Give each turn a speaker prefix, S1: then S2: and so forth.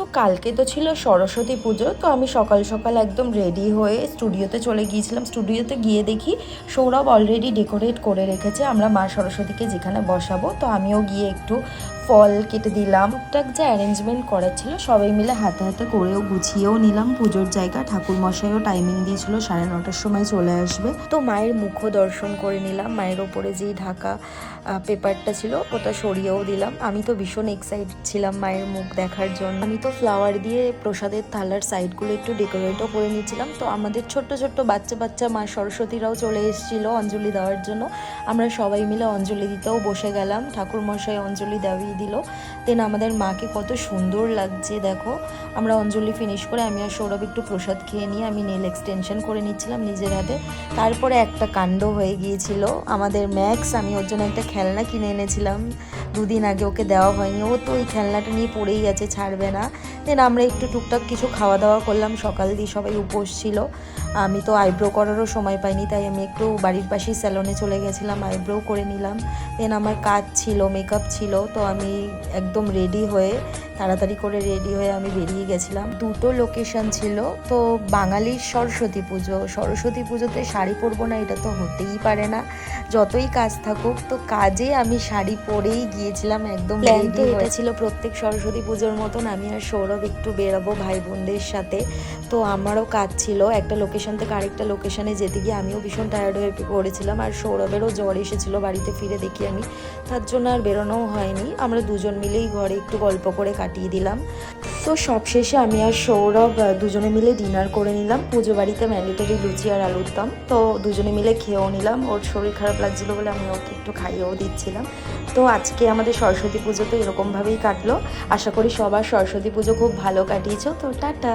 S1: তো কালকে তো ছিল সরস্বতী পুজো, তো আমি সকাল সকাল একদম রেডি হয়ে স্টুডিওতে চলে গিয়েছিলাম। স্টুডিওতে গিয়ে দেখি সৌরভ অলরেডি ডেকোরেট করে রেখেছে আমরা মা সরস্বতীকে যেখানে বসাবো। তো আমিও গিয়ে একটু ফল কেটে দিলাম, টুকটাক যে অ্যারেঞ্জমেন্ট করার ছিল সবাই মিলে হাতে হাতে করেও গুছিয়েও নিলাম পুজোর জায়গা। ঠাকুরমশাইও টাইমিং দিয়েছিল 9:30-র সময় চলে আসবে। তো মায়ের মুখও দর্শন করে নিলাম, মায়ের ওপরে যেই ঢাকা পেপারটা ছিল ওটা সরিয়েও দিলাম। আমি তো ভীষণ এক্সাইটেড ছিলাম মায়ের মুখ দেখার জন্য। আমি তো ফ্লাওয়ার দিয়ে প্রসাদের থালার সাইডগুলো একটু ডেকোরেটও করে নিয়েছিলাম। তো আমাদের ছোট্ট ছোট্ট বাচ্চা বাচ্চা মা সরস্বতীরাও চলে এসেছিলো অঞ্জলি দেওয়ার জন্য। আমরা সবাই মিলে অঞ্জলি দিতেও বসে গেলাম, ঠাকুরমশাই অঞ্জলি দেওয়াই দিল। দেন আমাদের মাকে কত সুন্দর লাগছে দেখো। আমরা অঞ্জলি ফিনিশ করে আমি আর সৌরভ একটু প্রসাদ খেয়ে নিয়ে আমি নেল এক্সটেনশন করে নিচ্ছিলাম নিজের হাতে। তারপরে একটা কাণ্ড হয়ে গিয়েছিল আমাদের ম্যাক্স, আমি ওর জন্য একটা খেলনা কিনে এনেছিলাম 2 দিন আগে, ওকে দেওয়া হয়নি। ও তো ওই খেলনাটা নিয়ে পড়েই আছে, ছাড়বে না। দেন আমরা একটু টুকটাক কিছু খাওয়া দাওয়া করলাম, সকাল দিয়ে সবাই উপোস ছিল। আমি তো আইব্রো করারও সময় পাইনি, তাই আমি একটু বাড়ির পাশেই স্যালনে চলে গেছিলাম, আইব্রো করে নিলাম। দেন আমার কাজ ছিল, মেকআপ ছিল, তো আমি একদম রেডি হয়ে তাড়াতাড়ি করে রেডি হয়ে আমি বেরিয়ে গেছিলাম। 2টো লোকেশন ছিল। তো বাঙালির সরস্বতী পুজো, সরস্বতী পুজোতে শাড়ি পরবো না এটা তো হতেই পারে না, যতই কাজ থাকুক। তো কাজে আমি শাড়ি পরেই গিয়েছিলাম একদম রেডি হয়ে। এটা ছিল প্রত্যেক সরস্বতী পুজোর মতন, আমি আর সৌরভ একটু বেরাবো ভাই বোনদের সাথে। তো আমারও কাজ ছিল, একটা লোকেশন থেকে আরেকটা লোকেশনে যেতে গিয়ে আমিও ভীষণ টায়ার্ড হয়ে পড়েছিলাম। আর সৌরভেরও জ্বর এসেছিলো বাড়িতে ফিরে দেখি আমি, তার জন্য আর বেরোনোও হয়নি। আমরা দুজন মিলেই ঘরে একটু গল্প করে কাটিয়ে দিলাম। তো সবশেষে আমি আর সৌরভ দুজনে মিলে ডিনার করে নিলাম। পুজো বাড়িতে ম্যান্ডেটরি লুচি আর আলুর দম, তো দুজনে মিলে খেয়েও নিলাম। ওর শরীর খারাপ লাগছিলো বলে আমি ওকে একটু খাইয়েও দিচ্ছিলাম। তো আজকে আমাদের সরস্বতী পুজো তো এরকমভাবেই কাটলো। আশা করি সবার সরস্বতী পুজো খুব ভালো কাটিয়েছো। তো টাটা।